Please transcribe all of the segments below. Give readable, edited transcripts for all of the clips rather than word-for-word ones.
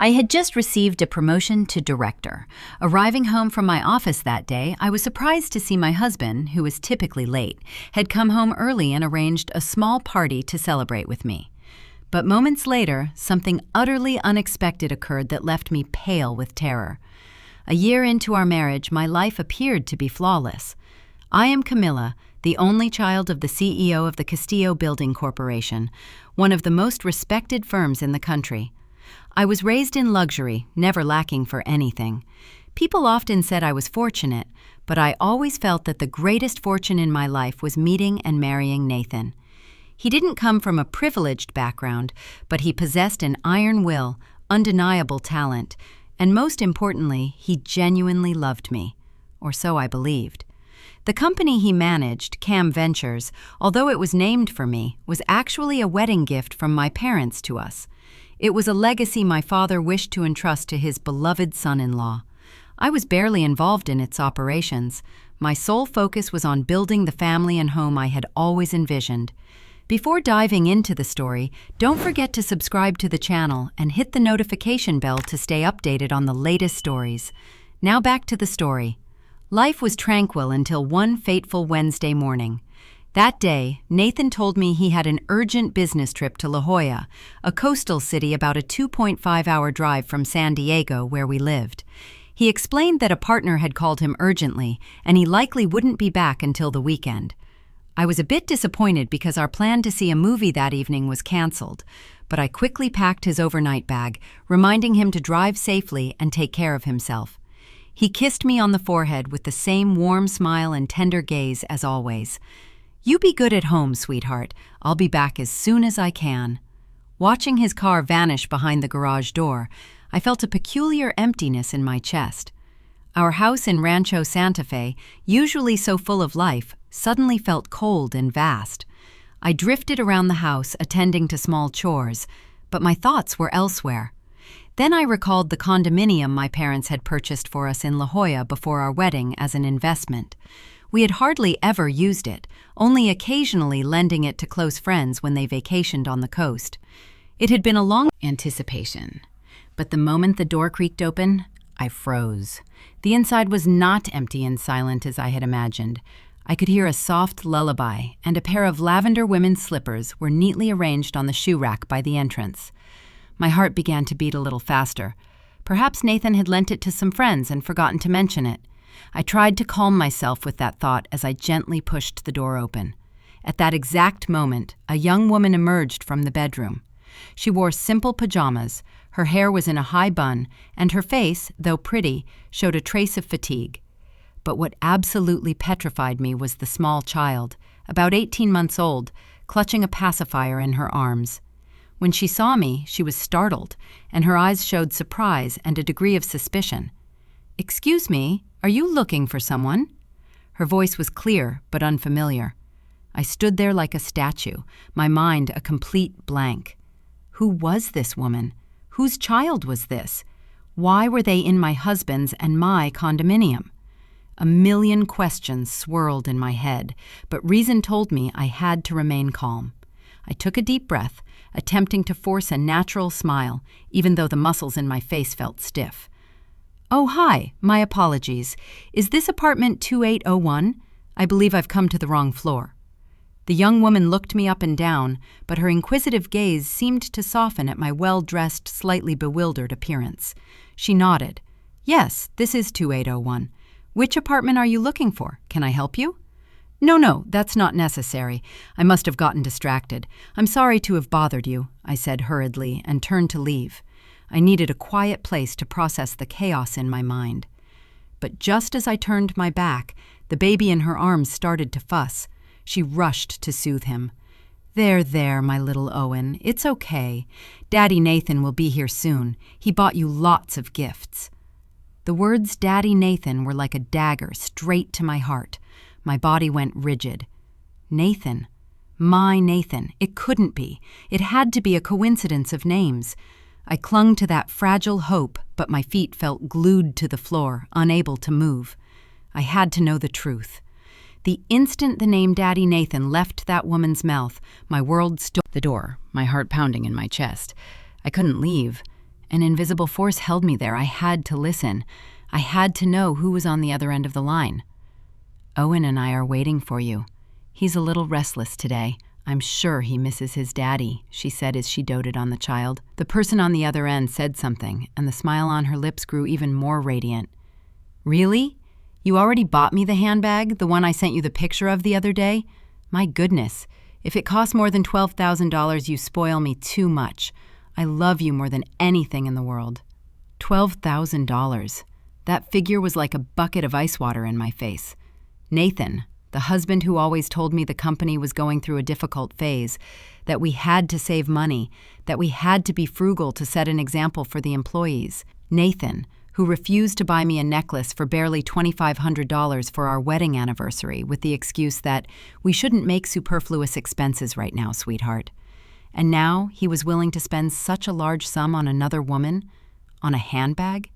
I had just received a promotion to director. Arriving home from my office that day, I was surprised to see my husband, who is typically late, had come home early and arranged a small party to celebrate with me. But moments later, something utterly unexpected occurred that left me pale with terror. A year into our marriage, my life appeared to be flawless. I am Camilla, the only child of the CEO of the Castillo Building Corporation, one of the most respected firms in the country. I was raised in luxury, never lacking for anything. People often said I was fortunate, but I always felt that the greatest fortune in my life was meeting and marrying Nathan. He didn't come from a privileged background, but he possessed an iron will, undeniable talent, and most importantly, he genuinely loved me. Or so I believed. The company he managed, Cam Ventures, although it was named for me, was actually a wedding gift from my parents to us. It was a legacy my father wished to entrust to his beloved son-in-law. I was barely involved in its operations. My sole focus was on building the family and home I had always envisioned. Before diving into the story, don't forget to subscribe to the channel and hit the notification bell to stay updated on the latest stories. Now back to the story. Life was tranquil until one fateful Wednesday morning. That day, Nathan told me he had an urgent business trip to La Jolla, a coastal city about a 2.5-hour drive from San Diego, where we lived. He explained that a partner had called him urgently, and he likely wouldn't be back until the weekend. I was a bit disappointed because our plan to see a movie that evening was canceled, but I quickly packed his overnight bag, reminding him to drive safely and take care of himself. He kissed me on the forehead with the same warm smile and tender gaze as always. "You be good at home, sweetheart. I'll be back as soon as I can." Watching his car vanish behind the garage door, I felt a peculiar emptiness in my chest. Our house in Rancho Santa Fe, usually so full of life, suddenly felt cold and vast. I drifted around the house, attending to small chores, but my thoughts were elsewhere. Then I recalled the condominium my parents had purchased for us in La Jolla before our wedding as an investment. We had hardly ever used it, only occasionally lending it to close friends when they vacationed on the coast. It had been a long anticipation, but the moment the door creaked open, I froze. The inside was not empty and silent as I had imagined. I could hear a soft lullaby, and a pair of lavender women's slippers were neatly arranged on the shoe rack by the entrance. My heart began to beat a little faster. Perhaps Nathan had lent it to some friends and forgotten to mention it. I tried to calm myself with that thought as I gently pushed the door open. At that exact moment, a young woman emerged from the bedroom. She wore simple pajamas, her hair was in a high bun, and her face, though pretty, showed a trace of fatigue. But what absolutely petrified me was the small child, about 18 months old, clutching a pacifier in her arms. When she saw me, she was startled, and her eyes showed surprise and a degree of suspicion. "Excuse me, are you looking for someone?" Her voice was clear but unfamiliar. I stood there like a statue, my mind a complete blank. Who was this woman? Whose child was this? Why were they in my husband's and my condominium? A million questions swirled in my head, but reason told me I had to remain calm. I took a deep breath, attempting to force a natural smile, even though the muscles in my face felt stiff. "Oh, hi, my apologies. Is this apartment 2801? I believe I've come to the wrong floor." The young woman looked me up and down, but her inquisitive gaze seemed to soften at my well-dressed, slightly bewildered appearance. She nodded. "Yes, this is 2801. Which apartment are you looking for? Can I help you?" No, that's not necessary. I must have gotten distracted. I'm sorry to have bothered you," I said hurriedly and turned to leave. I needed a quiet place to process the chaos in my mind. But just as I turned my back, the baby in her arms started to fuss. She rushed to soothe him. There, my little Owen. It's okay. Daddy Nathan will be here soon. He bought you lots of gifts." The words Daddy Nathan were like a dagger straight to my heart. My body went rigid. Nathan. My Nathan. It couldn't be. It had to be a coincidence of names. I clung to that fragile hope, but my feet felt glued to the floor, unable to move. I had to know the truth. The instant the name Daddy Nathan left that woman's mouth, my world stood at the door, my heart pounding in my chest. I couldn't leave. An invisible force held me there. I had to listen. I had to know who was on the other end of the line. "Owen and I are waiting for you. He's a little restless today. I'm sure he misses his daddy," she said as she doted on the child. The person on the other end said something, and the smile on her lips grew even more radiant. "Really? You already bought me the handbag, the one I sent you the picture of the other day? My goodness, if it costs more than $12,000, you spoil me too much. I love you more than anything in the world." $12,000. That figure was like a bucket of ice water in my face. Nathan, the husband who always told me the company was going through a difficult phase, that we had to save money, that we had to be frugal to set an example for the employees. Nathan, who refused to buy me a necklace for barely $2,500 for our wedding anniversary with the excuse that we shouldn't make superfluous expenses right now, sweetheart. And now he was willing to spend such a large sum on another woman, on a handbag?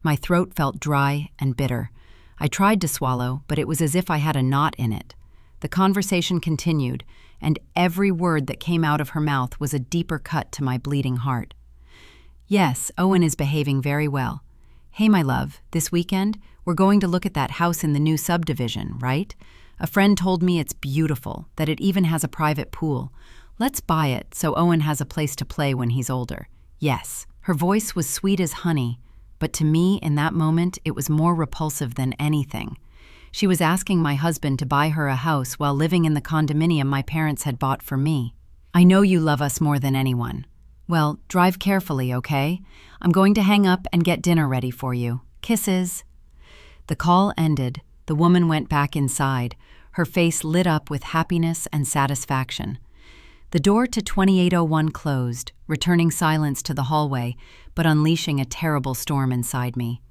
My throat felt dry and bitter. I tried to swallow, but it was as if I had a knot in it. The conversation continued, and every word that came out of her mouth was a deeper cut to my bleeding heart. "Yes, Owen is behaving very well. Hey, my love, this weekend, we're going to look at that house in the new subdivision, right? A friend told me it's beautiful, that it even has a private pool. Let's buy it so Owen has a place to play when he's older." Yes. Her voice was sweet as honey, but to me, in that moment, it was more repulsive than anything. She was asking my husband to buy her a house while living in the condominium my parents had bought for me. "I know you love us more than anyone. Well, drive carefully, okay? I'm going to hang up and get dinner ready for you. Kisses." The call ended. The woman went back inside, her face lit up with happiness and satisfaction. The door to 2801 closed, returning silence to the hallway, but unleashing a terrible storm inside me.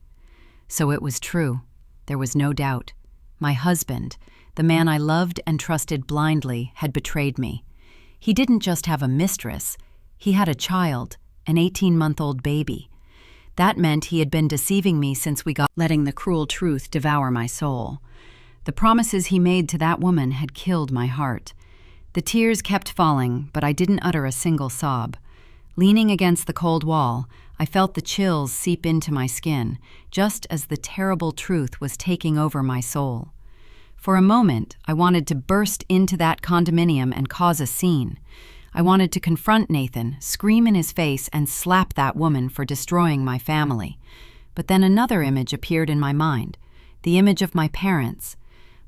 So it was true. There was no doubt. My husband, the man I loved and trusted blindly, had betrayed me. He didn't just have a mistress. He had a child, an 18-month-old baby. That meant he had been deceiving me since we got, letting the cruel truth devour my soul. The promises he made to that woman had killed my heart. The tears kept falling, but I didn't utter a single sob. Leaning against the cold wall, I felt the chills seep into my skin, just as the terrible truth was taking over my soul. For a moment, I wanted to burst into that condominium and cause a scene. I wanted to confront Nathan, scream in his face, and slap that woman for destroying my family. But then another image appeared in my mind, the image of my parents.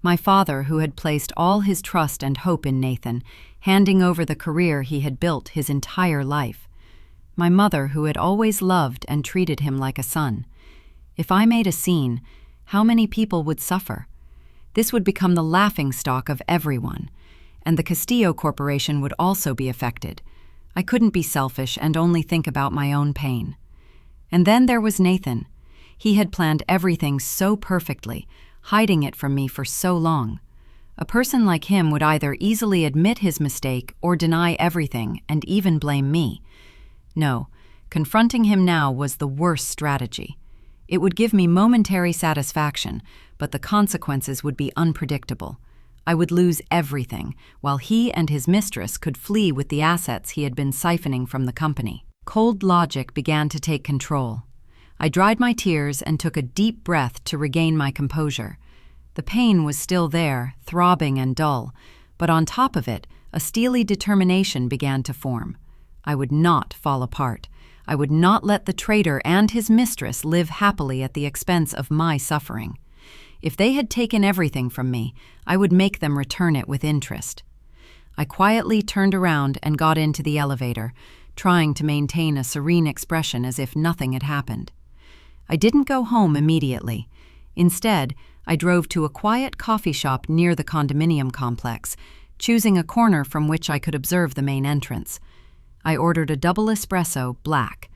My father, who had placed all his trust and hope in Nathan, handing over the career he had built his entire life. My mother, who had always loved and treated him like a son. If I made a scene, how many people would suffer? This would become the laughingstock of everyone, and the Castillo Corporation would also be affected. I couldn't be selfish and only think about my own pain. And then there was Nathan. He had planned everything so perfectly, hiding it from me for so long. A person like him would either easily admit his mistake or deny everything and even blame me. No, confronting him now was the worst strategy. It would give me momentary satisfaction, but the consequences would be unpredictable. I would lose everything, while he and his mistress could flee with the assets he had been siphoning from the company. Cold logic began to take control. I dried my tears and took a deep breath to regain my composure. The pain was still there, throbbing and dull, but on top of it, a steely determination began to form. I would not fall apart. I would not let the traitor and his mistress live happily at the expense of my suffering. If they had taken everything from me, I would make them return it with interest. I quietly turned around and got into the elevator, trying to maintain a serene expression as if nothing had happened. I didn't go home immediately. Instead, I drove to a quiet coffee shop near the condominium complex, choosing a corner from which I could observe the main entrance. I ordered a double espresso, black.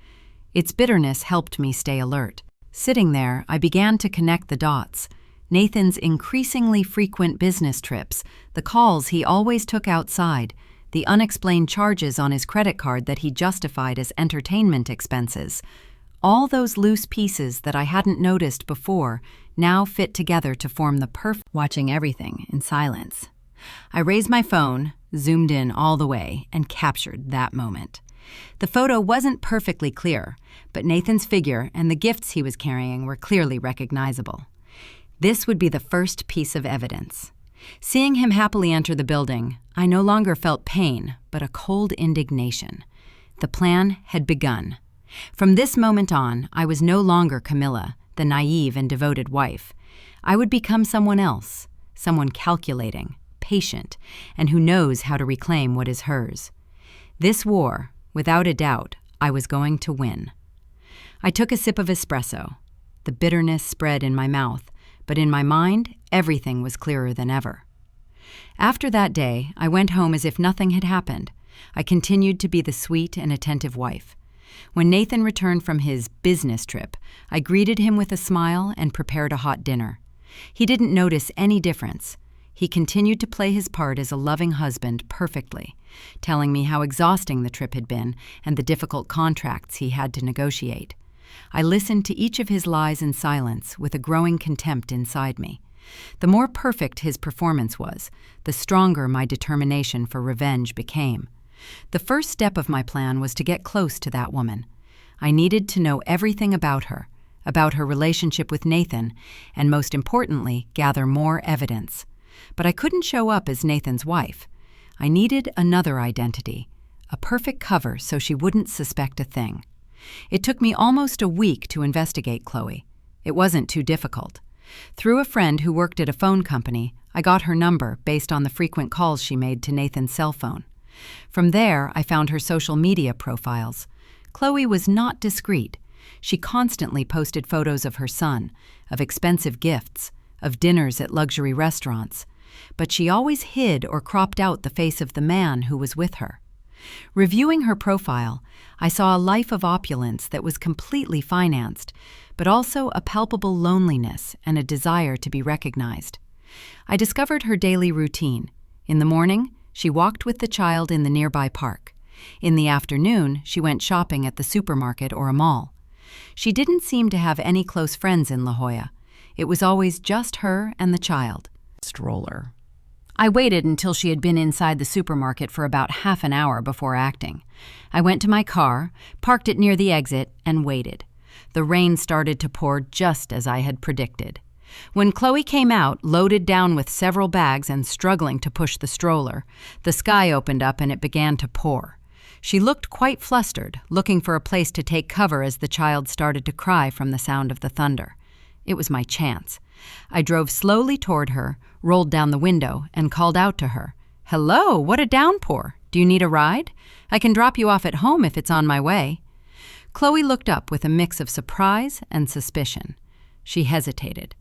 Its bitterness helped me stay alert. Sitting there, I began to connect the dots. Nathan's increasingly frequent business trips, the calls he always took outside, the unexplained charges on his credit card that he justified as entertainment expenses. All those loose pieces that I hadn't noticed before now fit together to form the perfect. Watching everything in silence. I raised my phone, zoomed in all the way, and captured that moment. The photo wasn't perfectly clear, but Nathan's figure and the gifts he was carrying were clearly recognizable. This would be the first piece of evidence. Seeing him happily enter the building, I no longer felt pain, but a cold indignation. The plan had begun. From this moment on, I was no longer Camilla, the naive and devoted wife. I would become someone else, someone calculating, patient, and who knows how to reclaim what is hers. This war, without a doubt, I was going to win. I took a sip of espresso. The bitterness spread in my mouth, but in my mind, everything was clearer than ever. After that day, I went home as if nothing had happened. I continued to be the sweet and attentive wife. When Nathan returned from his business trip, I greeted him with a smile and prepared a hot dinner. He didn't notice any difference. He continued to play his part as a loving husband perfectly, telling me how exhausting the trip had been and the difficult contracts he had to negotiate. I listened to each of his lies in silence with a growing contempt inside me. The more perfect his performance was, the stronger my determination for revenge became. The first step of my plan was to get close to that woman. I needed to know everything about her relationship with Nathan, and most importantly, gather more evidence. But I couldn't show up as Nathan's wife. I needed another identity, a perfect cover so she wouldn't suspect a thing. It took me almost a week to investigate Chloe. It wasn't too difficult. Through a friend who worked at a phone company, I got her number based on the frequent calls she made to Nathan's cell phone. From there, I found her social media profiles. Chloe was not discreet. She constantly posted photos of her son, of expensive gifts, of dinners at luxury restaurants. But she always hid or cropped out the face of the man who was with her. Reviewing her profile, I saw a life of opulence that was completely financed, but also a palpable loneliness and a desire to be recognized. I discovered her daily routine. In the morning, she walked with the child in the nearby park. In the afternoon, she went shopping at the supermarket or a mall. She didn't seem to have any close friends in La Jolla. It was always just her and the child. Stroller. I waited until she had been inside the supermarket for about half an hour before acting. I went to my car, parked it near the exit, and waited. The rain started to pour just as I had predicted. When Chloe came out, loaded down with several bags and struggling to push the stroller, the sky opened up and it began to pour. She looked quite flustered, looking for a place to take cover as the child started to cry from the sound of the thunder. It was my chance. I drove slowly toward her, rolled down the window, and called out to her. "Hello, what a downpour! Do you need a ride? I can drop you off at home if it's on my way." Chloe looked up with a mix of surprise and suspicion. She hesitated.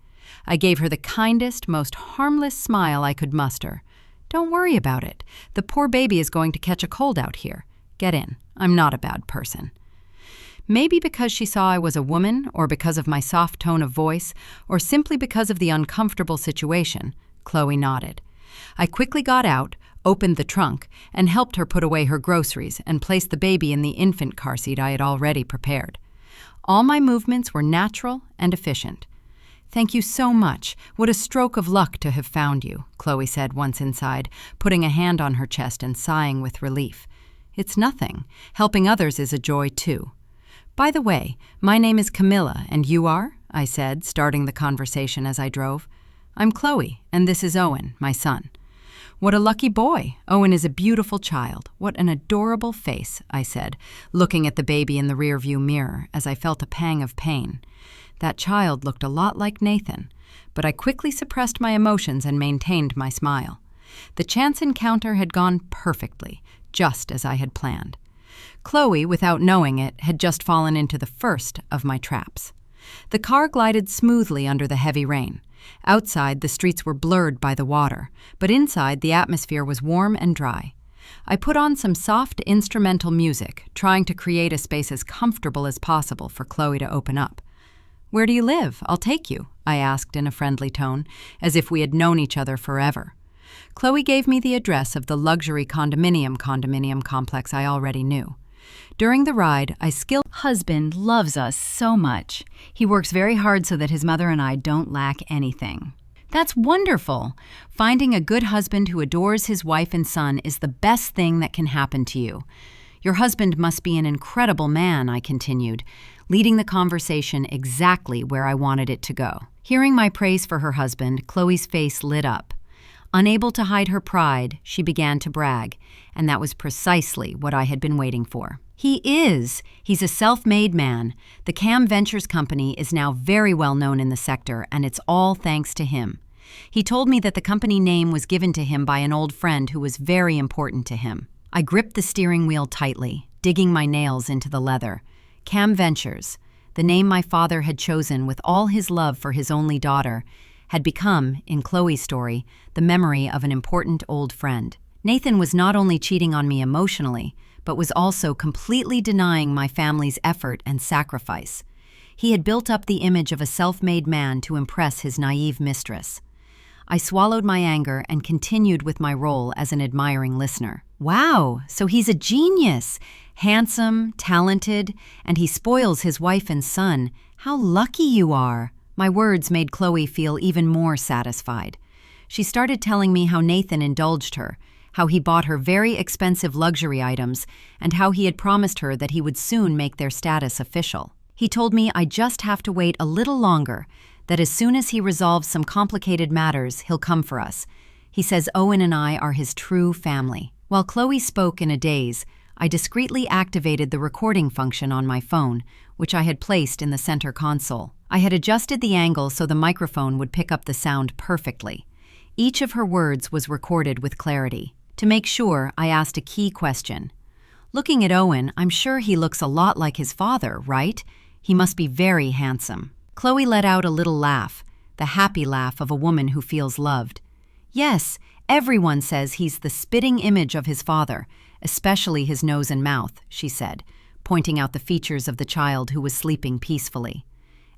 I gave her the kindest, most harmless smile I could muster. "Don't worry about it. The poor baby is going to catch a cold out here. Get in. I'm not a bad person." Maybe because she saw I was a woman, or because of my soft tone of voice, or simply because of the uncomfortable situation, Chloe nodded. I quickly got out, opened the trunk, and helped her put away her groceries and place the baby in the infant car seat I had already prepared. All my movements were natural and efficient. "Thank you so much. What a stroke of luck to have found you," Chloe said once inside, putting a hand on her chest and sighing with relief. "It's nothing. Helping others is a joy, too." "By the way, my name is Camilla, and you are?" I said, starting the conversation as I drove. "I'm Chloe, and this is Owen, my son." "What a lucky boy. Owen is a beautiful child. What an adorable face," I said, looking at the baby in the rearview mirror as I felt a pang of pain. That child looked a lot like Nathan, but I quickly suppressed my emotions and maintained my smile. The chance encounter had gone perfectly, just as I had planned. Chloe, without knowing it, had just fallen into the first of my traps. The car glided smoothly under the heavy rain. Outside, the streets were blurred by the water, but inside, the atmosphere was warm and dry. I put on some soft instrumental music, trying to create a space as comfortable as possible for Chloe to open up. "Where do you live? I'll take you," I asked in a friendly tone, as if we had known each other forever. Chloe gave me the address of the luxury condominium complex I already knew. During the ride, husband loves us so much. He works very hard so that his mother and I don't lack anything. That's wonderful. Finding a good husband who adores his wife and son is the best thing that can happen to you. Your husband must be an incredible man," I continued, leading the conversation exactly where I wanted it to go. Hearing my praise for her husband, Chloe's face lit up. Unable to hide her pride, she began to brag, and that was precisely what I had been waiting for. "He is. He's a self-made man. The Cam Ventures company is now very well known in the sector, and it's all thanks to him. He told me that the company name was given to him by an old friend who was very important to him." I gripped the steering wheel tightly, digging my nails into the leather. Cam Ventures, the name my father had chosen with all his love for his only daughter, had become, in Chloe's story, the memory of an important old friend. Nathan was not only cheating on me emotionally, but was also completely denying my family's effort and sacrifice. He had built up the image of a self-made man to impress his naive mistress. I swallowed my anger and continued with my role as an admiring listener. "Wow, so he's a genius! Handsome, talented, and he spoils his wife and son. How lucky you are!" My words made Chloe feel even more satisfied. She started telling me how Nathan indulged her, how he bought her very expensive luxury items, and how he had promised her that he would soon make their status official. He told me I just have to wait a little longer, that as soon as he resolves some complicated matters, he'll come for us. He says Owen and I are his true family. While Chloe spoke in a daze, I discreetly activated the recording function on my phone, which I had placed in the center console. I had adjusted the angle so the microphone would pick up the sound perfectly. Each of her words was recorded with clarity. To make sure, I asked a key question. "Looking at Owen, I'm sure he looks a lot like his father, right? He must be very handsome." Chloe let out a little laugh, the happy laugh of a woman who feels loved. "Yes, everyone says he's the spitting image of his father, especially his nose and mouth," she said, pointing out the features of the child who was sleeping peacefully.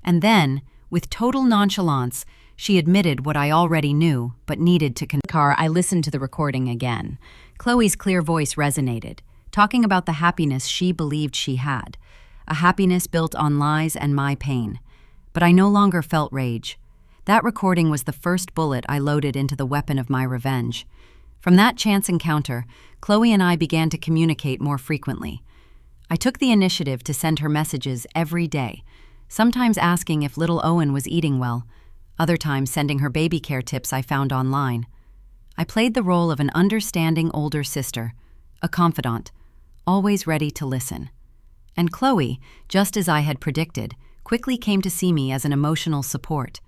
And then, with total nonchalance, she admitted what I already knew, but needed to car. I listened to the recording again. Chloe's clear voice resonated, talking about the happiness she believed she had, a happiness built on lies and my pain. But I no longer felt rage. That recording was the first bullet I loaded into the weapon of my revenge. From that chance encounter, Chloe and I began to communicate more frequently. I took the initiative to send her messages every day, sometimes asking if little Owen was eating well, other times sending her baby care tips I found online. I played the role of an understanding older sister, a confidant, always ready to listen. And Chloe, just as I had predicted, quickly came to see me as an emotional support.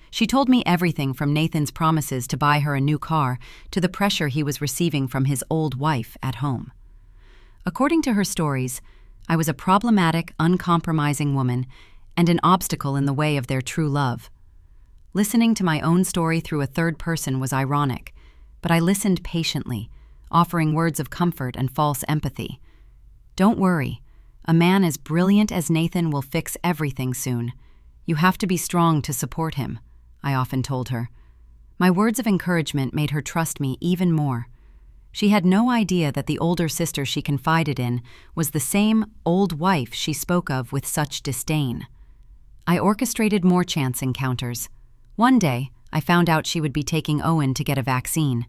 She told me everything from Nathan's promises to buy her a new car to the pressure he was receiving from his old wife at home. According to her stories, I was a problematic, uncompromising woman and an obstacle in the way of their true love. Listening to my own story through a third person was ironic, but I listened patiently, offering words of comfort and false empathy. "Don't worry. A man as brilliant as Nathan will fix everything soon. You have to be strong to support him," I often told her. My words of encouragement made her trust me even more. She had no idea that the older sister she confided in was the same old wife she spoke of with such disdain. I orchestrated more chance encounters. One day, I found out she would be taking Owen to get a vaccine.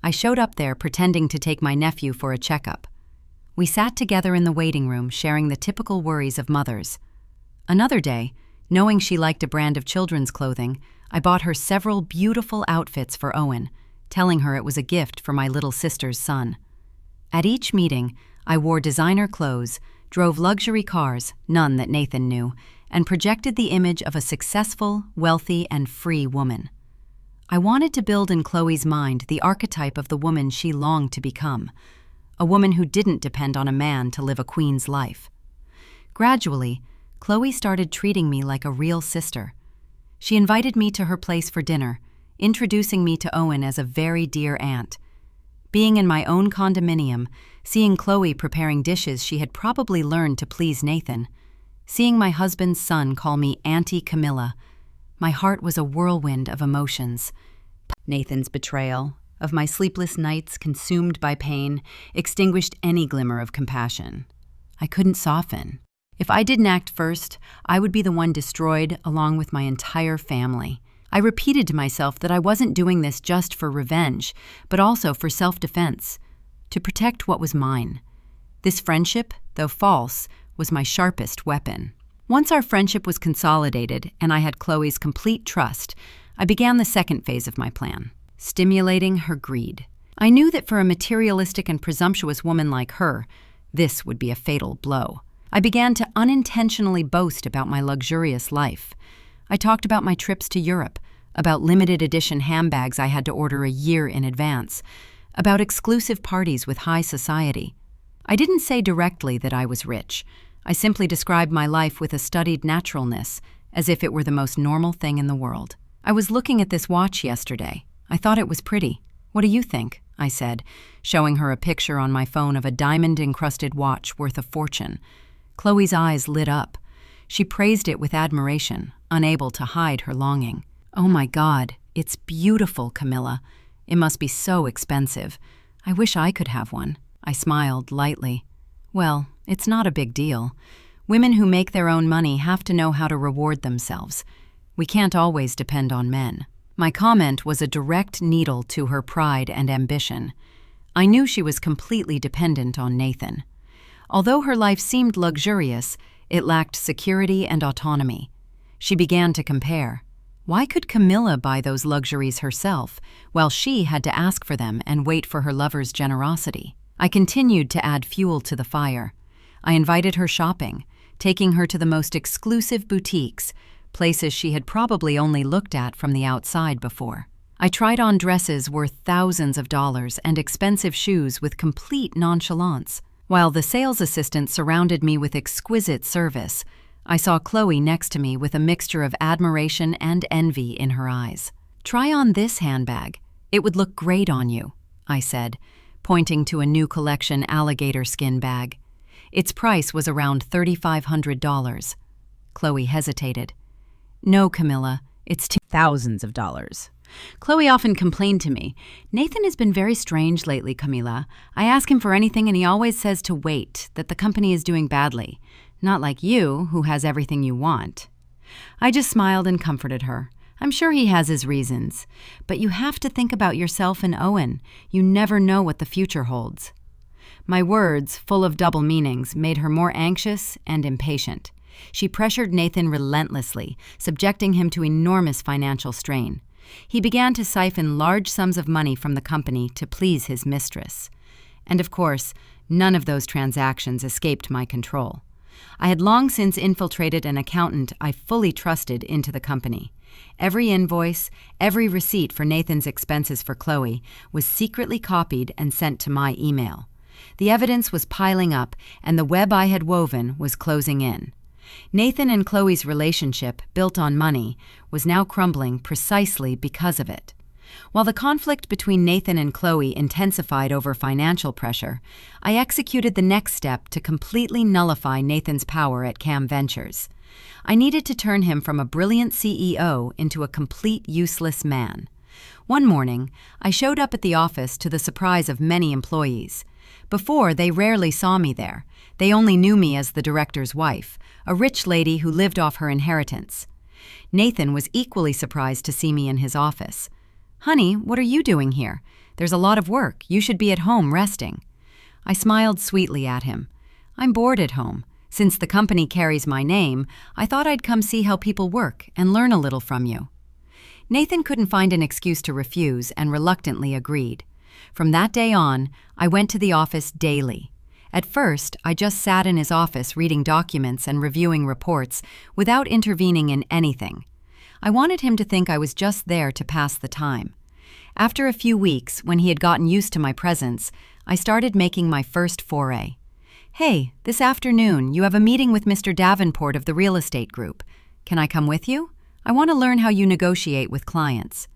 I showed up there pretending to take my nephew for a checkup. We sat together in the waiting room, sharing the typical worries of mothers. Another day, knowing she liked a brand of children's clothing, I bought her several beautiful outfits for Owen, telling her it was a gift for my little sister's son. At each meeting, I wore designer clothes, drove luxury cars, none that Nathan knew, and projected the image of a successful, wealthy, and free woman. I wanted to build in Chloe's mind the archetype of the woman she longed to become, a woman who didn't depend on a man to live a queen's life. Gradually, Chloe started treating me like a real sister. She invited me to her place for dinner, introducing me to Owen as a very dear aunt. Being in my own condominium, seeing Chloe preparing dishes she had probably learned to please Nathan, seeing my husband's son call me Auntie Camilla, my heart was a whirlwind of emotions. Nathan's betrayal, of my sleepless nights consumed by pain, extinguished any glimmer of compassion. I couldn't soften. If I didn't act first, I would be the one destroyed along with my entire family. I repeated to myself that I wasn't doing this just for revenge, but also for self-defense, to protect what was mine. This friendship, though false, was my sharpest weapon. Once our friendship was consolidated and I had Chloe's complete trust, I began the second phase of my plan, stimulating her greed. I knew that for a materialistic and presumptuous woman like her, this would be a fatal blow. I began to unintentionally boast about my luxurious life. I talked about my trips to Europe, about limited edition handbags I had to order a year in advance, about exclusive parties with high society. I didn't say directly that I was rich. I simply described my life with a studied naturalness, as if it were the most normal thing in the world. I was looking at this watch yesterday. I thought it was pretty. What do you think? I said, showing her a picture on my phone of a diamond-encrusted watch worth a fortune. Chloe's eyes lit up. She praised it with admiration, unable to hide her longing. "Oh my God, it's beautiful, Camilla. It must be so expensive. I wish I could have one." I smiled lightly. "Well, it's not a big deal. Women who make their own money have to know how to reward themselves. We can't always depend on men." My comment was a direct needle to her pride and ambition. I knew she was completely dependent on Nathan. Although her life seemed luxurious, it lacked security and autonomy. She began to compare. Why could Camilla buy those luxuries herself, while she had to ask for them and wait for her lover's generosity? I continued to add fuel to the fire. I invited her shopping, taking her to the most exclusive boutiques, places she had probably only looked at from the outside before. I tried on dresses worth thousands of dollars and expensive shoes with complete nonchalance. While the sales assistant surrounded me with exquisite service, I saw Chloe next to me with a mixture of admiration and envy in her eyes. "Try on this handbag. It would look great on you," I said, pointing to a new collection alligator skin bag. Its price was around $3,500. Chloe hesitated. "No, Camilla, it's thousands of dollars." Chloe often complained to me, "Nathan has been very strange lately, Camilla. I ask him for anything and he always says to wait, that the company is doing badly. Not like you, who has everything you want." I just smiled and comforted her. "I'm sure he has his reasons. But you have to think about yourself and Owen. You never know what the future holds." My words, full of double meanings, made her more anxious and impatient. She pressured Nathan relentlessly, subjecting him to enormous financial strain. He began to siphon large sums of money from the company to please his mistress. And of course, none of those transactions escaped my control. I had long since infiltrated an accountant I fully trusted into the company. Every invoice, every receipt for Nathan's expenses for Chloe was secretly copied and sent to my email. The evidence was piling up, and the web I had woven was closing in. Nathan and Chloe's relationship, built on money, was now crumbling precisely because of it. While the conflict between Nathan and Chloe intensified over financial pressure, I executed the next step to completely nullify Nathan's power at Cam Ventures. I needed to turn him from a brilliant CEO into a complete useless man. One morning, I showed up at the office to the surprise of many employees. Before, they rarely saw me there. They only knew me as the director's wife, a rich lady who lived off her inheritance. Nathan was equally surprised to see me in his office. "Honey, what are you doing here? There's a lot of work. You should be at home resting." I smiled sweetly at him. "I'm bored at home. Since the company carries my name, I thought I'd come see how people work and learn a little from you." Nathan couldn't find an excuse to refuse and reluctantly agreed. From that day on, I went to the office daily. At first, I just sat in his office reading documents and reviewing reports without intervening in anything. I wanted him to think I was just there to pass the time. After a few weeks, when he had gotten used to my presence, I started making my first foray. "Hey, this afternoon you have a meeting with Mr. Davenport of the real estate group. Can I come with you? I want to learn how you negotiate with clients."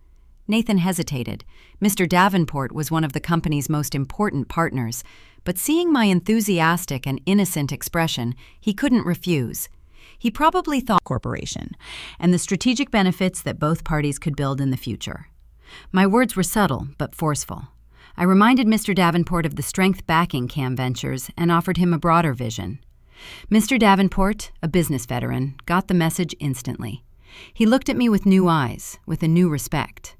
Nathan hesitated. Mr. Davenport was one of the company's most important partners, but seeing my enthusiastic and innocent expression, he couldn't refuse. He probably thought corporation and the strategic benefits that both parties could build in the future. My words were subtle but forceful. I reminded Mr. Davenport of the strength backing Cam Ventures and offered him a broader vision. Mr. Davenport, a business veteran, got the message instantly. He looked at me with new eyes, with a new respect.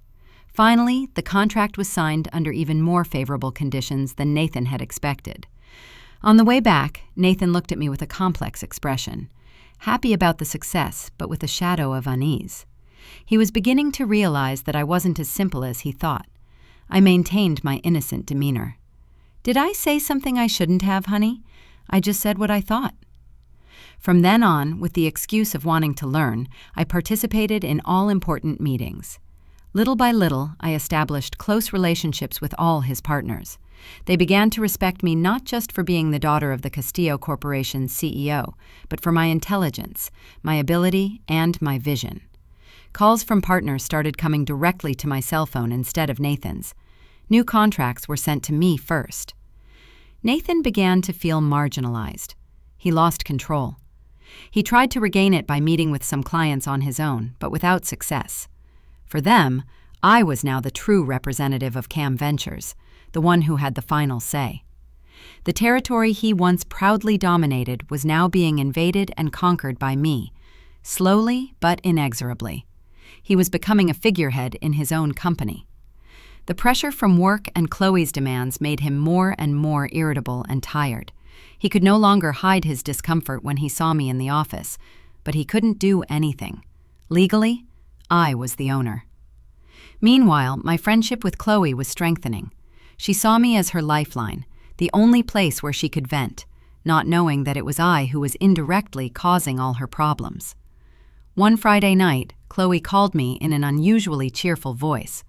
Finally, the contract was signed under even more favorable conditions than Nathan had expected. On the way back, Nathan looked at me with a complex expression, happy about the success, but with a shadow of unease. He was beginning to realize that I wasn't as simple as he thought. I maintained my innocent demeanor. "Did I say something I shouldn't have, honey? I just said what I thought." From then on, with the excuse of wanting to learn, I participated in all important meetings. Little by little, I established close relationships with all his partners. They began to respect me not just for being the daughter of the Castillo Corporation's CEO, but for my intelligence, my ability, and my vision. Calls from partners started coming directly to my cell phone instead of Nathan's. New contracts were sent to me first. Nathan began to feel marginalized. He lost control. He tried to regain it by meeting with some clients on his own, but without success. For them, I was now the true representative of Cam Ventures, the one who had the final say. The territory he once proudly dominated was now being invaded and conquered by me, slowly but inexorably. He was becoming a figurehead in his own company. The pressure from work and Chloe's demands made him more and more irritable and tired. He could no longer hide his discomfort when he saw me in the office, but he couldn't do anything. Legally, I was the owner. Meanwhile, my friendship with Chloe was strengthening. She saw me as her lifeline, the only place where she could vent, not knowing that it was I who was indirectly causing all her problems. One Friday night, Chloe called me in an unusually cheerful voice.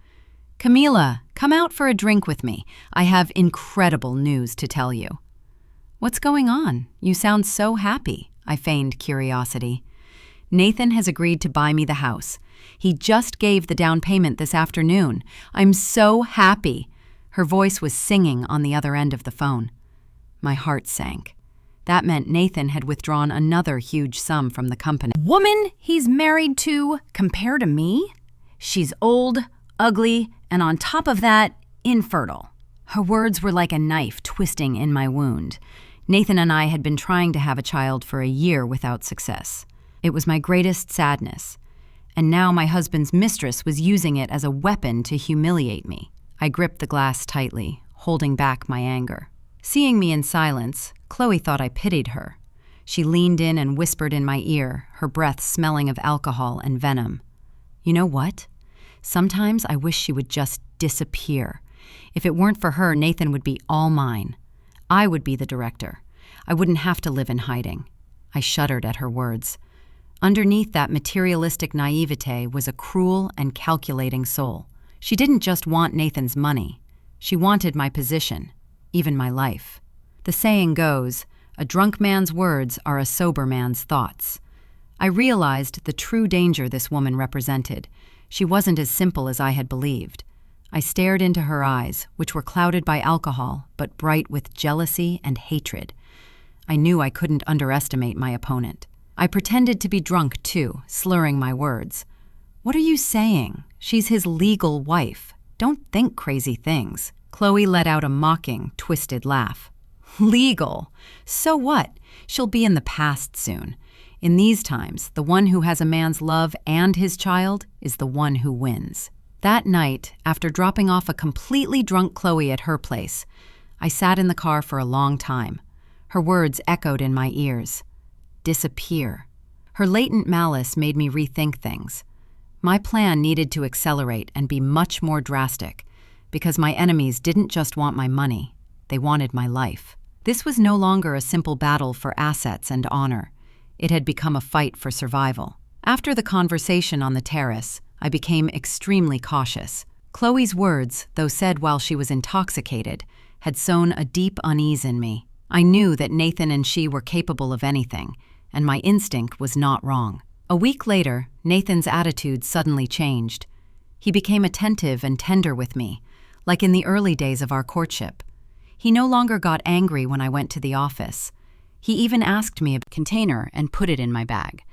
"Camila, come out for a drink with me. I have incredible news to tell you." "What's going on? You sound so happy," I feigned curiosity. "Nathan has agreed to buy me the house. He just gave the down payment this afternoon. I'm so happy." Her voice was singing on the other end of the phone. My heart sank. That meant Nathan had withdrawn another huge sum from the company. "Woman he's married to, compared to me? She's old, ugly, and on top of that, infertile." Her words were like a knife twisting in my wound. Nathan and I had been trying to have a child for a year without success. It was my greatest sadness. And now my husband's mistress was using it as a weapon to humiliate me. I gripped the glass tightly, holding back my anger. Seeing me in silence, Chloe thought I pitied her. She leaned in and whispered in my ear, her breath smelling of alcohol and venom. "You know what? Sometimes I wish she would just disappear. If it weren't for her, Nathan would be all mine. I would be the director. I wouldn't have to live in hiding." I shuddered at her words. Underneath that materialistic naivete was a cruel and calculating soul. She didn't just want Nathan's money. She wanted my position, even my life. The saying goes, "A drunk man's words are a sober man's thoughts." I realized the true danger this woman represented. She wasn't as simple as I had believed. I stared into her eyes, which were clouded by alcohol, but bright with jealousy and hatred. I knew I couldn't underestimate my opponent. I pretended to be drunk too, slurring my words. "What are you saying? She's his legal wife. Don't think crazy things." Chloe let out a mocking, twisted laugh. "Legal? So what? She'll be in the past soon. In these times, the one who has a man's love and his child is the one who wins." That night, after dropping off a completely drunk Chloe at her place, I sat in the car for a long time. Her words echoed in my ears. Disappear. Her latent malice made me rethink things. My plan needed to accelerate and be much more drastic, because my enemies didn't just want my money, they wanted my life. This was no longer a simple battle for assets and honor. It had become a fight for survival. After the conversation on the terrace, I became extremely cautious. Chloe's words, though said while she was intoxicated, had sown a deep unease in me. I knew that Nathan and she were capable of anything, and my instinct was not wrong. A week later, Nathan's attitude suddenly changed. He became attentive and tender with me, like in the early days of our courtship. He no longer got angry when I went to the office. He even asked me a container and put it in my bag.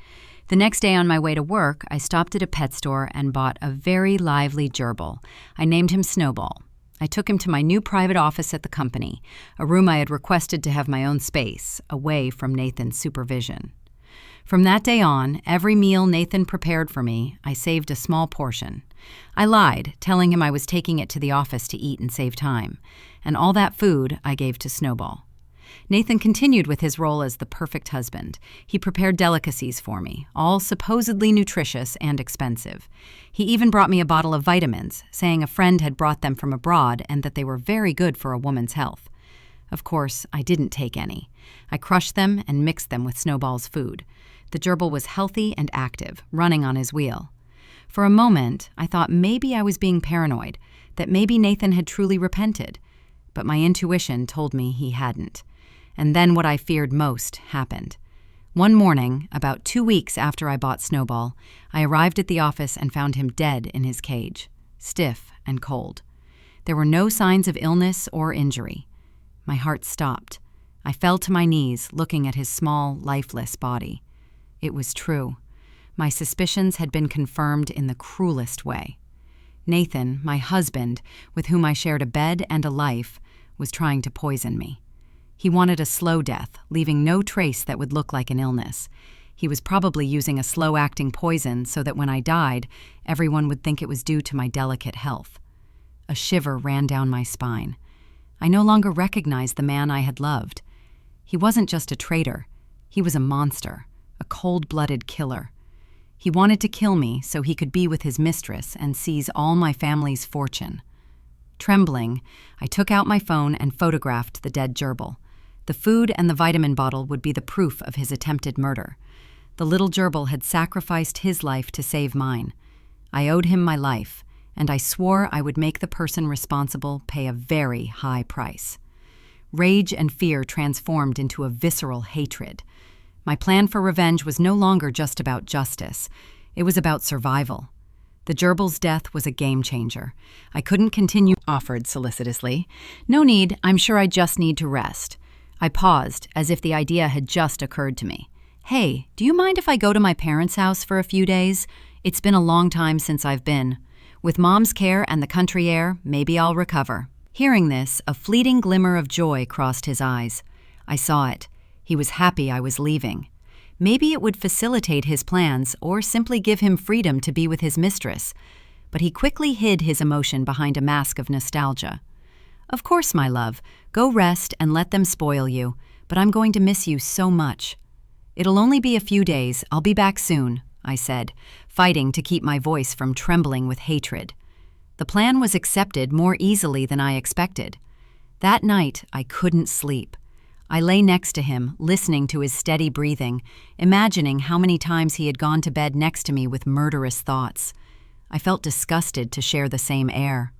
The next day on my way to work, I stopped at a pet store and bought a very lively gerbil. I named him Snowball. I took him to my new private office at the company, a room I had requested to have my own space, away from Nathan's supervision. From that day on, every meal Nathan prepared for me, I saved a small portion. I lied, telling him I was taking it to the office to eat and save time, and all that food I gave to Snowball. Nathan continued with his role as the perfect husband. He prepared delicacies for me, all supposedly nutritious and expensive. He even brought me a bottle of vitamins, saying a friend had brought them from abroad and that they were very good for a woman's health. Of course, I didn't take any. I crushed them and mixed them with Snowball's food. The gerbil was healthy and active, running on his wheel. For a moment, I thought maybe I was being paranoid, that maybe Nathan had truly repented. But my intuition told me he hadn't. And then what I feared most happened. One morning, about 2 weeks after I bought Snowball, I arrived at the office and found him dead in his cage, stiff and cold. There were no signs of illness or injury. My heart stopped. I fell to my knees, looking at his small, lifeless body. It was true. My suspicions had been confirmed in the cruelest way. Nathan, my husband, with whom I shared a bed and a life, was trying to poison me. He wanted a slow death, leaving no trace that would look like an illness. He was probably using a slow-acting poison so that when I died, everyone would think it was due to my delicate health. A shiver ran down my spine. I no longer recognized the man I had loved. He wasn't just a traitor. He was a monster, a cold-blooded killer. He wanted to kill me so he could be with his mistress and seize all my family's fortune. Trembling, I took out my phone and photographed the dead gerbil. The food and the vitamin bottle would be the proof of his attempted murder. The little gerbil had sacrificed his life to save mine. I owed him my life, and I swore I would make the person responsible pay a very high price. Rage and fear transformed into a visceral hatred. My plan for revenge was no longer just about justice. It was about survival. The gerbil's death was a game changer. I couldn't continue, offered solicitously. No need, I'm sure I just need to rest. I paused, as if the idea had just occurred to me. Hey, do you mind if I go to my parents' house for a few days? It's been a long time since I've been. With Mom's care and the country air, maybe I'll recover. Hearing this, a fleeting glimmer of joy crossed his eyes. I saw it. He was happy I was leaving. Maybe it would facilitate his plans or simply give him freedom to be with his mistress. But he quickly hid his emotion behind a mask of nostalgia. Of course, my love. Go rest and let them spoil you, but I'm going to miss you so much. It'll only be a few days. I'll be back soon, I said, fighting to keep my voice from trembling with hatred. The plan was accepted more easily than I expected. That night, I couldn't sleep. I lay next to him, listening to his steady breathing, imagining how many times he had gone to bed next to me with murderous thoughts. I felt disgusted to share the same air.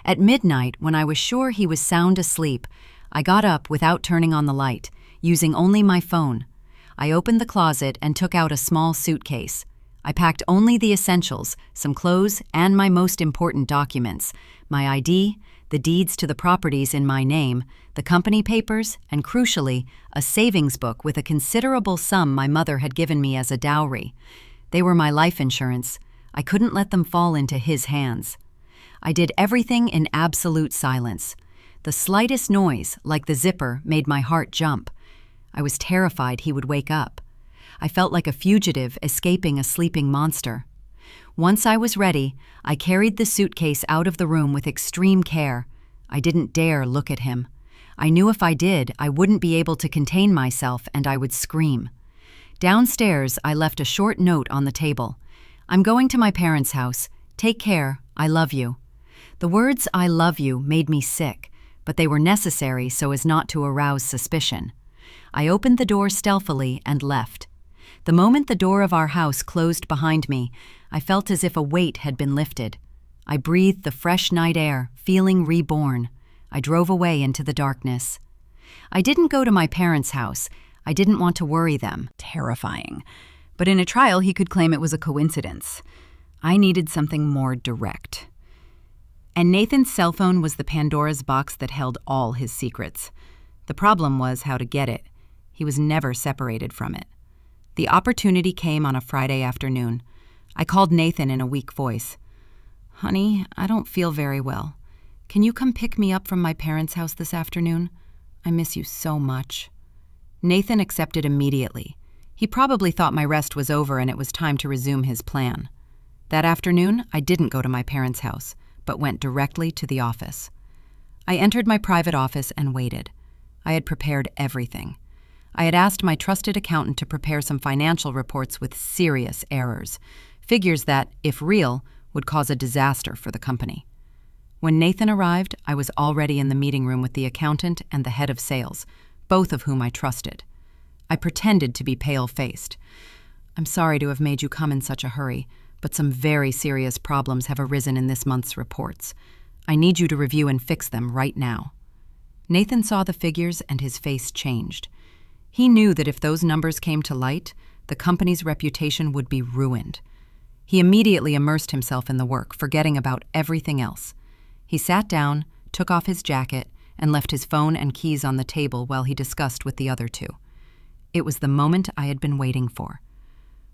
At midnight, when I was sure he was sound asleep, I got up without turning on the light, using only my phone. I opened the closet and took out a small suitcase. I packed only the essentials, some clothes, and my most important documents, my ID, the deeds to the properties in my name, the company papers, and crucially, a savings book with a considerable sum my mother had given me as a dowry. They were my life insurance. I couldn't let them fall into his hands. I did everything in absolute silence. The slightest noise, like the zipper, made my heart jump. I was terrified he would wake up. I felt like a fugitive escaping a sleeping monster. Once I was ready, I carried the suitcase out of the room with extreme care. I didn't dare look at him. I knew if I did, I wouldn't be able to contain myself and I would scream. Downstairs, I left a short note on the table. I'm going to my parents' house. Take care. I love you. The words I love you made me sick, but they were necessary so as not to arouse suspicion. I opened the door stealthily and left. The moment the door of our house closed behind me, I felt as if a weight had been lifted. I breathed the fresh night air, feeling reborn. I drove away into the darkness. I didn't go to my parents' house. I didn't want to worry them. Terrifying. But in a trial, he could claim it was a coincidence. I needed something more direct. And Nathan's cell phone was the Pandora's box that held all his secrets. The problem was how to get it. He was never separated from it. The opportunity came on a Friday afternoon. I called Nathan in a weak voice. Honey, I don't feel very well. Can you come pick me up from my parents' house this afternoon? I miss you so much. Nathan accepted immediately. He probably thought my rest was over and it was time to resume his plan. That afternoon, I didn't go to my parents' house, but went directly to the office. I entered my private office and waited. I had prepared everything. I had asked my trusted accountant to prepare some financial reports with serious errors, figures that, if real, would cause a disaster for the company. When Nathan arrived, I was already in the meeting room with the accountant and the head of sales, both of whom I trusted. I pretended to be pale-faced. "I'm sorry to have made you come in such a hurry, but some very serious problems have arisen in this month's reports. I need you to review and fix them right now." Nathan saw the figures and his face changed. He knew that if those numbers came to light, the company's reputation would be ruined. He immediately immersed himself in the work, forgetting about everything else. He sat down, took off his jacket, and left his phone and keys on the table while he discussed with the other two. It was the moment I had been waiting for.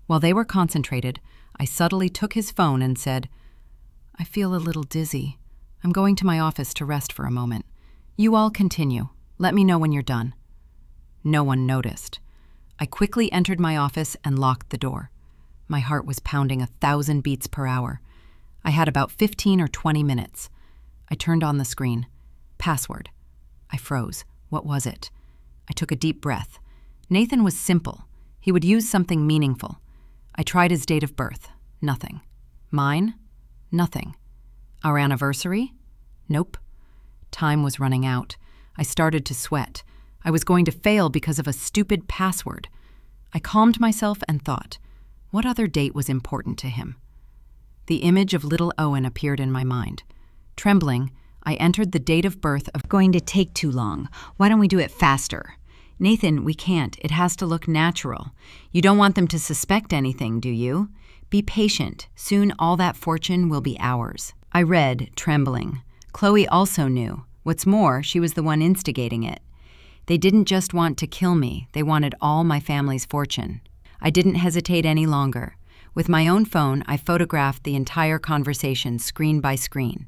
While they were concentrated, I subtly took his phone and said, "I feel a little dizzy. I'm going to my office to rest for a moment. You all continue. Let me know when you're done." No one noticed. I quickly entered my office and locked the door. My heart was pounding 1,000 beats per hour. I had about 15 or 20 minutes. I turned on the screen. Password. I froze. What was it? I took a deep breath. Nathan was simple. He would use something meaningful. I tried his date of birth. Nothing. Mine? Nothing. Our anniversary? Nope. Time was running out. I started to sweat. I was going to fail because of a stupid password. I calmed myself and thought, what other date was important to him? The image of little Owen appeared in my mind. Trembling, I entered the date of birth of— "Going to take too long. Why don't we do it faster?" "Nathan, we can't. It has to look natural. You don't want them to suspect anything, do you? Be patient. Soon all that fortune will be ours." I read, trembling. Chloe also knew. What's more, she was the one instigating it. They didn't just want to kill me. They wanted all my family's fortune. I didn't hesitate any longer. With my own phone, I photographed the entire conversation screen by screen.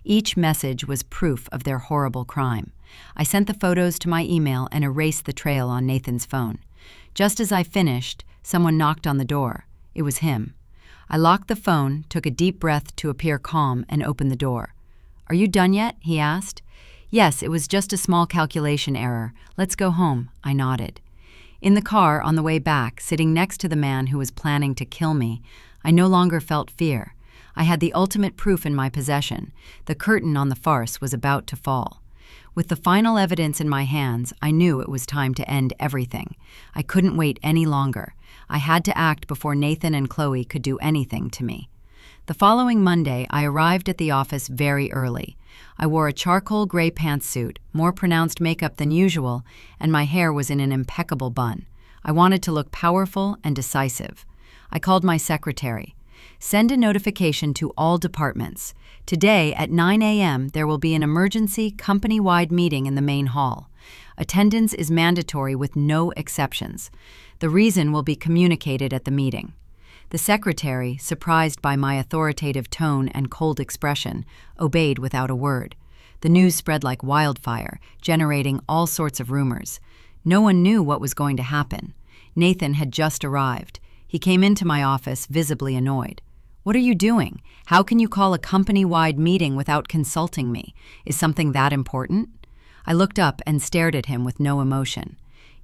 Each message was proof of their horrible crime. I sent the photos to my email and erased the trail on Nathan's phone. Just as I finished, someone knocked on the door. It was him. I locked the phone, took a deep breath to appear calm, and opened the door. "Are you done yet?" he asked. "Yes, it was just a small calculation error. Let's go home." I nodded. In the car, on the way back, sitting next to the man who was planning to kill me, I no longer felt fear. I had the ultimate proof in my possession. The curtain on the farce was about to fall. With the final evidence in my hands, I knew it was time to end everything. I couldn't wait any longer. I had to act before Nathan and Chloe could do anything to me. The following Monday, I arrived at the office very early. I wore a charcoal gray pantsuit, more pronounced makeup than usual, and my hair was in an impeccable bun. I wanted to look powerful and decisive. I called my secretary. "Send a notification to all departments. Today at 9 a.m. there will be an emergency company-wide meeting in the main hall. Attendance is mandatory with no exceptions. The reason will be communicated at the meeting." The secretary, surprised by my authoritative tone and cold expression, obeyed without a word. The news spread like wildfire, generating all sorts of rumors. No one knew what was going to happen. Nathan had just arrived. He came into my office, visibly annoyed. "What are you doing? How can you call a company-wide meeting without consulting me? Is something that important?" I looked up and stared at him with no emotion.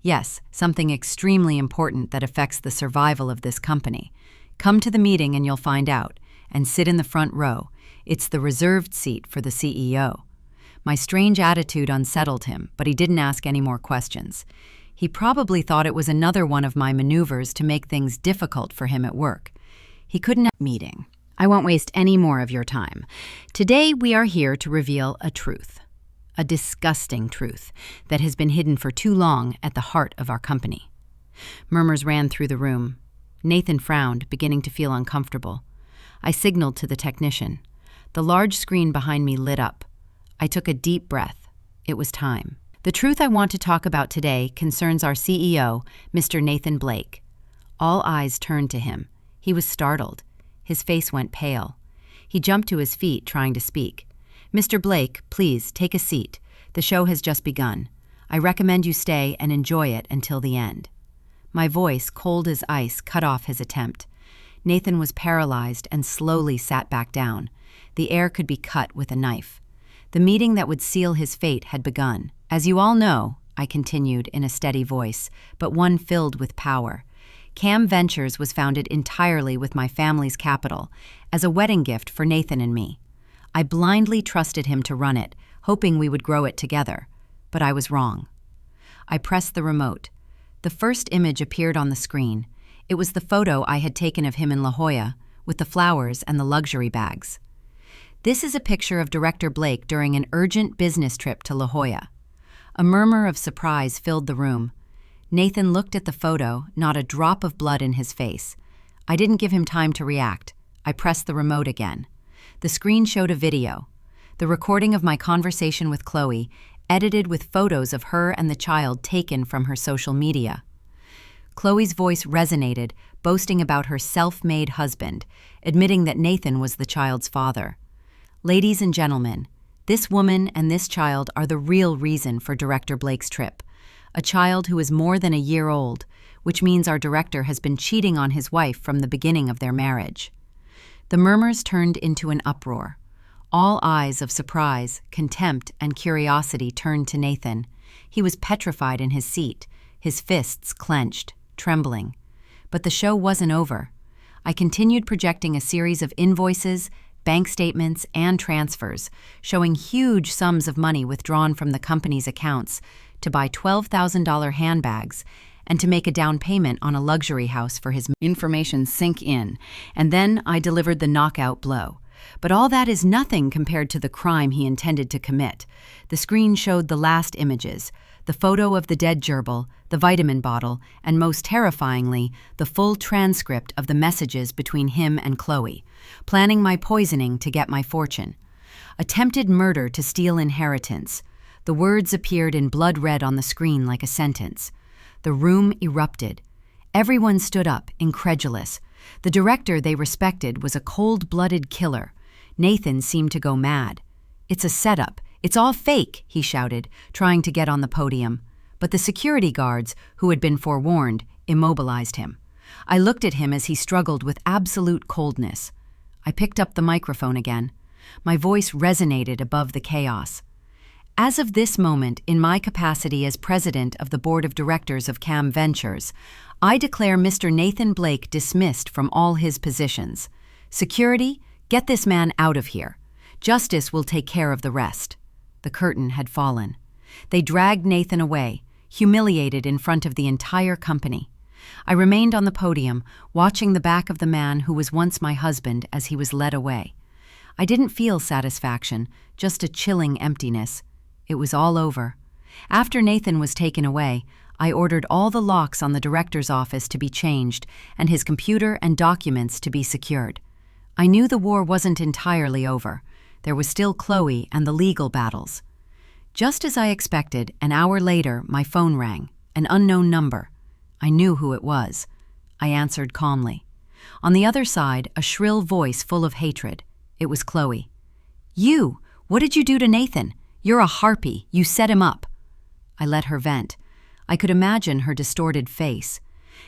"Yes, something extremely important that affects the survival of this company. Come to the meeting and you'll find out, and sit in the front row. It's the reserved seat for the CEO." My strange attitude unsettled him, but he didn't ask any more questions. He probably thought it was another one of my maneuvers to make things difficult for him at work. He couldn't— "Meeting. I won't waste any more of your time. Today we are here to reveal a truth. A disgusting truth that has been hidden for too long at the heart of our company." Murmurs ran through the room. Nathan frowned, beginning to feel uncomfortable. I signaled to the technician. The large screen behind me lit up. I took a deep breath. It was time. "The truth I want to talk about today concerns our CEO, Mr. Nathan Blake." All eyes turned to him. He was startled. His face went pale. He jumped to his feet, trying to speak. "Mr. Blake, please, take a seat. The show has just begun. I recommend you stay and enjoy it until the end." My voice, cold as ice, cut off his attempt. Nathan was paralyzed and slowly sat back down. The air could be cut with a knife. The meeting that would seal his fate had begun. "As you all know, I continued in a steady voice, but one filled with power. Cam Ventures was founded entirely with my family's capital, as a wedding gift for Nathan and me. I blindly trusted him to run it, hoping we would grow it together. But I was wrong. I pressed the remote. The first image appeared on the screen. It was the photo I had taken of him in La Jolla, with the flowers and the luxury bags. This is a picture of Director Blake during an urgent business trip to La Jolla. A murmur of surprise filled the room. Nathan looked at the photo, not a drop of blood in his face. I didn't give him time to react. I pressed the remote again. The screen showed a video. The recording of my conversation with Chloe, edited with photos of her and the child taken from her social media. Chloe's voice resonated, boasting about her self-made husband, admitting that Nathan was the child's father. Ladies and gentlemen, this woman and this child are the real reason for Director Blake's trip. A child who is more than a year old, which means our director has been cheating on his wife from the beginning of their marriage. The murmurs turned into an uproar. All eyes of surprise, contempt, and curiosity turned to Nathan. He was petrified in his seat, his fists clenched, trembling. But the show wasn't over. I continued projecting a series of invoices, bank statements, and transfers, showing huge sums of money withdrawn from the company's accounts to buy $12,000 handbags and to make a down payment on a luxury house for his information sink in, and then I delivered the knockout blow. But all that is nothing compared to the crime he intended to commit. The screen showed the last images, the photo of the dead gerbil, the vitamin bottle, and most terrifyingly, the full transcript of the messages between him and Chloe, planning my poisoning to get my fortune. Attempted murder to steal inheritance. The words appeared in blood red on the screen like a sentence. The room erupted. Everyone stood up, incredulous. The director they respected was a cold-blooded killer. Nathan seemed to go mad. "It's a setup. It's all fake," he shouted, trying to get on the podium. But the security guards, who had been forewarned, immobilized him. I looked at him as he struggled with absolute coldness. I picked up the microphone again. My voice resonated above the chaos. As of this moment, in my capacity as president of the board of directors of Cam Ventures, I declare Mr. Nathan Blake dismissed from all his positions. Security, get this man out of here. Justice will take care of the rest. The curtain had fallen. They dragged Nathan away, humiliated in front of the entire company. I remained on the podium, watching the back of the man who was once my husband as he was led away. I didn't feel satisfaction, just a chilling emptiness. It was all over. After Nathan was taken away, I ordered all the locks on the director's office to be changed and his computer and documents to be secured. I knew the war wasn't entirely over. There was still Chloe and the legal battles. Just as I expected, an hour later, my phone rang, an unknown number. I knew who it was. I answered calmly. On the other side, a shrill voice full of hatred. It was Chloe. "You! What did you do to Nathan? You're a harpy. You set him up." I let her vent. I could imagine her distorted face.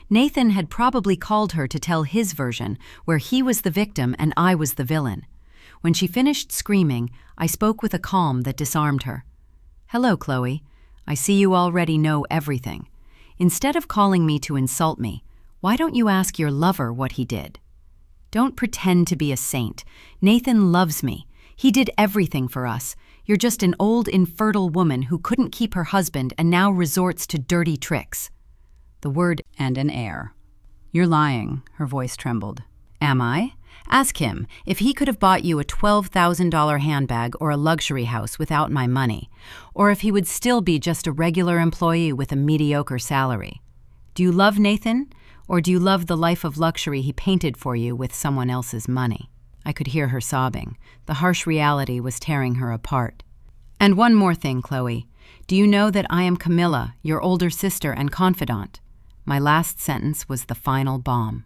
Nathan had probably called her to tell his version, where he was the victim and I was the villain. When she finished screaming, I spoke with a calm that disarmed her. "Hello, Chloe. I see you already know everything. Instead of calling me to insult me, why don't you ask your lover what he did? Don't pretend to be a saint. Nathan loves me. He did everything for us. You're just an old, infertile woman who couldn't keep her husband and now resorts to dirty tricks." The word and an air. "You're lying," her voice trembled. "Am I? Ask him if he could have bought you a $12,000 handbag or a luxury house without my money, or if he would still be just a regular employee with a mediocre salary. Do you love Nathan, or do you love the life of luxury he painted for you with someone else's money?" I could hear her sobbing. The harsh reality was tearing her apart. "And one more thing, Chloe. Do you know that I am Camilla, your older sister and confidant?" My last sentence was the final bomb.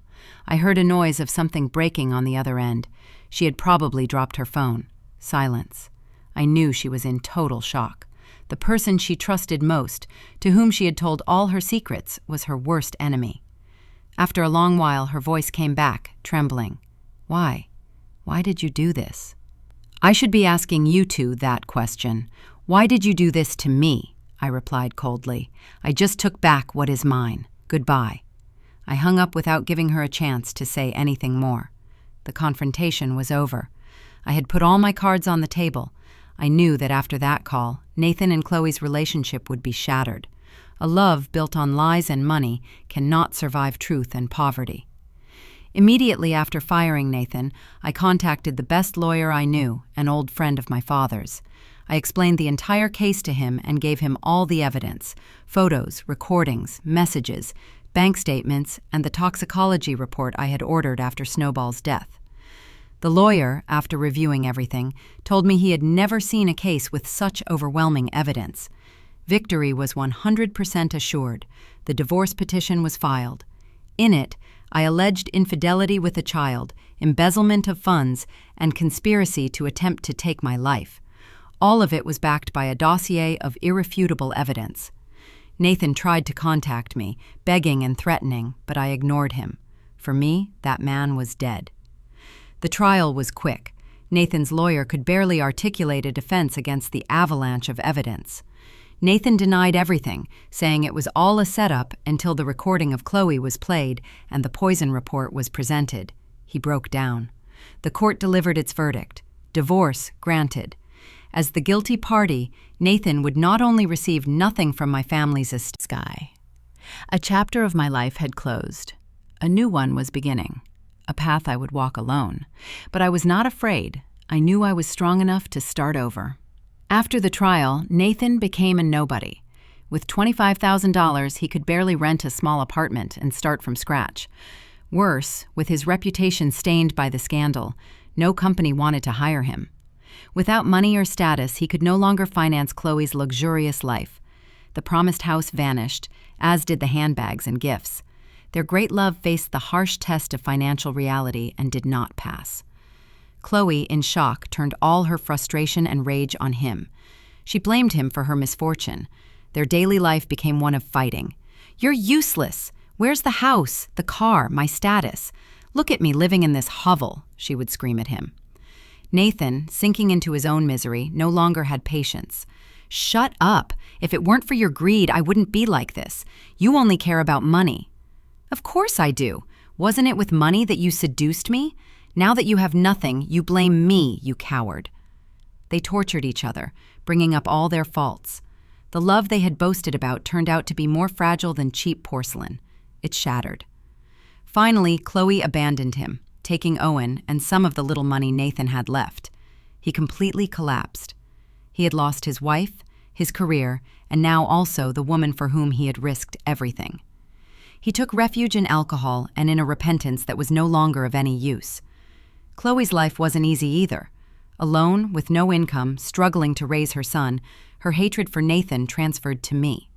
I heard a noise of something breaking on the other end. She had probably dropped her phone. Silence. I knew she was in total shock. The person she trusted most, to whom she had told all her secrets, was her worst enemy. After a long while, her voice came back, trembling. "Why? Why did you do this?" "I should be asking you two that question. Why did you do this to me?" I replied coldly. "I just took back what is mine. Goodbye." I hung up without giving her a chance to say anything more. The confrontation was over. I had put all my cards on the table. I knew that after that call, Nathan and Chloe's relationship would be shattered. A love built on lies and money cannot survive truth and poverty. Immediately after firing Nathan, I contacted the best lawyer I knew, an old friend of my father's. I explained the entire case to him and gave him all the evidence: photos, recordings, messages, bank statements, and the toxicology report I had ordered after Snowball's death. The lawyer, after reviewing everything, told me he had never seen a case with such overwhelming evidence. Victory was 100% assured. The divorce petition was filed. In it, I alleged infidelity with a child, embezzlement of funds, and conspiracy to attempt to take my life. All of it was backed by a dossier of irrefutable evidence. Nathan tried to contact me, begging and threatening, but I ignored him. For me, that man was dead. The trial was quick. Nathan's lawyer could barely articulate a defense against the avalanche of evidence. Nathan denied everything, saying it was all a setup until the recording of Chloe was played and the poison report was presented. He broke down. The court delivered its verdict: divorce granted. As the guilty party, Nathan would not only receive nothing from my family's estate. A chapter of my life had closed. A new one was beginning. A path I would walk alone. But I was not afraid. I knew I was strong enough to start over. After the trial, Nathan became a nobody. With $25,000, he could barely rent a small apartment and start from scratch. Worse, with his reputation stained by the scandal, no company wanted to hire him. Without money or status, he could no longer finance Chloe's luxurious life. The promised house vanished, as did the handbags and gifts. Their great love faced the harsh test of financial reality and did not pass. Chloe, in shock, turned all her frustration and rage on him. She blamed him for her misfortune. Their daily life became one of fighting. "You're useless! Where's the house, the car, my status? Look at me living in this hovel," she would scream at him. Nathan, sinking into his own misery, no longer had patience. "Shut up! If it weren't for your greed, I wouldn't be like this. You only care about money." "Of course I do. Wasn't it with money that you seduced me? Now that you have nothing, you blame me, you coward." They tortured each other, bringing up all their faults. The love they had boasted about turned out to be more fragile than cheap porcelain. It shattered. Finally, Chloe abandoned him, taking Owen and some of the little money Nathan had left. He completely collapsed. He had lost his wife, his career, and now also the woman for whom he had risked everything. He took refuge in alcohol and in a repentance that was no longer of any use. Chloe's life wasn't easy either. Alone, with no income, struggling to raise her son, her hatred for Nathan transferred to me.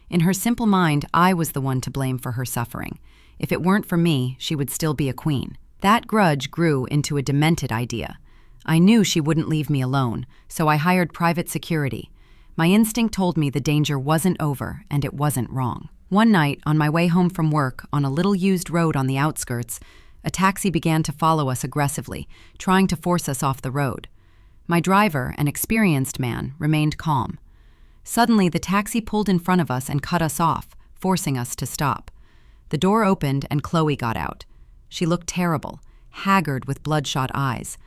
In her simple mind, I was the one to blame for her suffering. If it weren't for me, she would still be a queen. That grudge grew into a demented idea. I knew she wouldn't leave me alone, so I hired private security. My instinct told me the danger wasn't over, and it wasn't wrong. One night, on my way home from work, on a little used road on the outskirts, a taxi began to follow us aggressively, trying to force us off the road. My driver, an experienced man, remained calm. Suddenly, the taxi pulled in front of us and cut us off, forcing us to stop. The door opened and Chloe got out. She looked terrible, haggard with bloodshot eyes.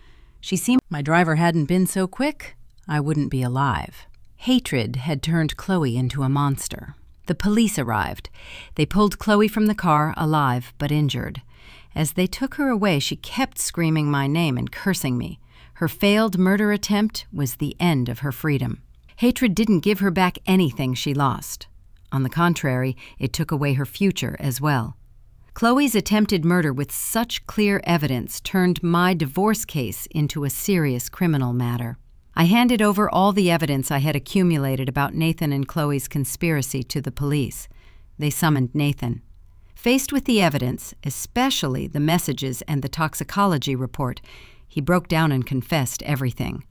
She seemed— My driver hadn't been so quick, I wouldn't be alive. Hatred had turned Chloe into a monster. The police arrived. They pulled Chloe from the car, alive but injured. As they took her away, she kept screaming my name and cursing me. Her failed murder attempt was the end of her freedom. Hatred didn't give her back anything she lost. On the contrary, it took away her future as well. Chloe's attempted murder with such clear evidence turned my divorce case into a serious criminal matter. I handed over all the evidence I had accumulated about Nathan and Chloe's conspiracy to the police. They summoned Nathan. Faced with the evidence, especially the messages and the toxicology report, he broke down and confessed everything.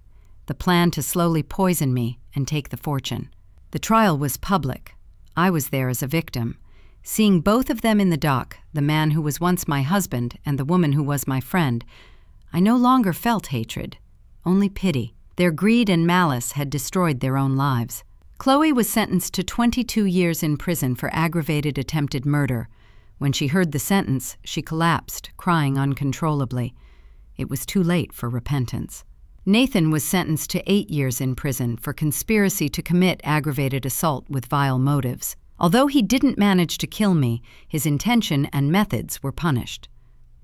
The plan to slowly poison me and take the fortune. The trial was public. I was there as a victim. Seeing both of them in the dock, the man who was once my husband and the woman who was my friend, I no longer felt hatred, only pity. Their greed and malice had destroyed their own lives. Chloe was sentenced to 22 years in prison for aggravated attempted murder. When she heard the sentence, she collapsed, crying uncontrollably. It was too late for repentance. Nathan was sentenced to 8 years in prison for conspiracy to commit aggravated assault with vile motives. Although he didn't manage to kill me, his intention and methods were punished.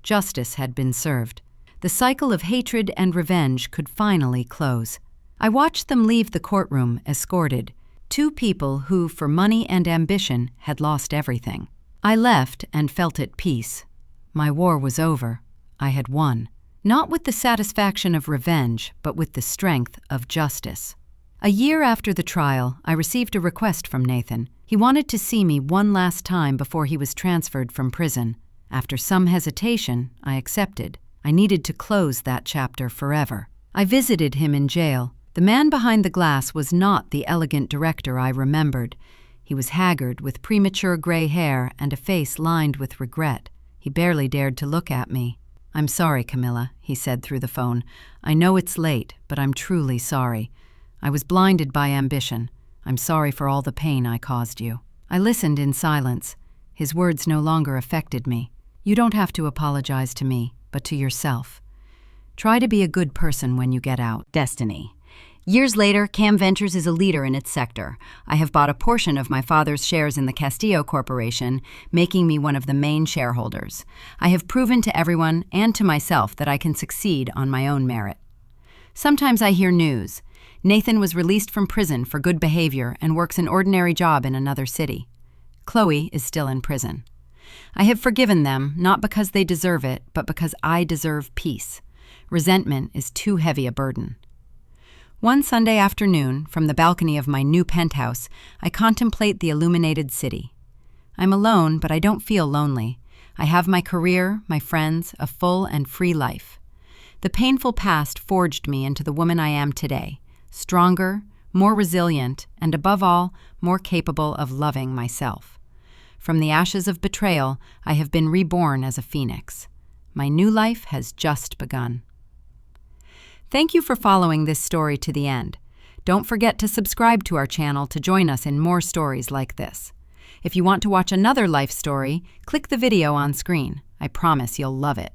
Justice had been served. The cycle of hatred and revenge could finally close. I watched them leave the courtroom, escorted. Two people who, for money and ambition, had lost everything. I left and felt at peace. My war was over. I had won. Not with the satisfaction of revenge, but with the strength of justice. A year after the trial, I received a request from Nathan. He wanted to see me one last time before he was transferred from prison. After some hesitation, I accepted. I needed to close that chapter forever. I visited him in jail. The man behind the glass was not the elegant director I remembered. He was haggard, with premature gray hair and a face lined with regret. He barely dared to look at me. "I'm sorry, Camilla," he said through the phone. "I know it's late, but I'm truly sorry. I was blinded by ambition. I'm sorry for all the pain I caused you." I listened in silence. His words no longer affected me. "You don't have to apologize to me, but to yourself. Try to be a good person when you get out." Destiny. Years later, Cam Ventures is a leader in its sector. I have bought a portion of my father's shares in the Castillo Corporation, making me one of the main shareholders. I have proven to everyone and to myself that I can succeed on my own merit. Sometimes I hear news. Nathan was released from prison for good behavior and works an ordinary job in another city. Chloe is still in prison. I have forgiven them, not because they deserve it, but because I deserve peace. Resentment is too heavy a burden. One Sunday afternoon, from the balcony of my new penthouse, I contemplate the illuminated city. I'm alone, but I don't feel lonely. I have my career, my friends, a full and free life. The painful past forged me into the woman I am today, stronger, more resilient, and above all, more capable of loving myself. From the ashes of betrayal, I have been reborn as a phoenix. My new life has just begun. Thank you for following this story to the end. Don't forget to subscribe to our channel to join us in more stories like this. If you want to watch another life story, click the video on screen. I promise you'll love it.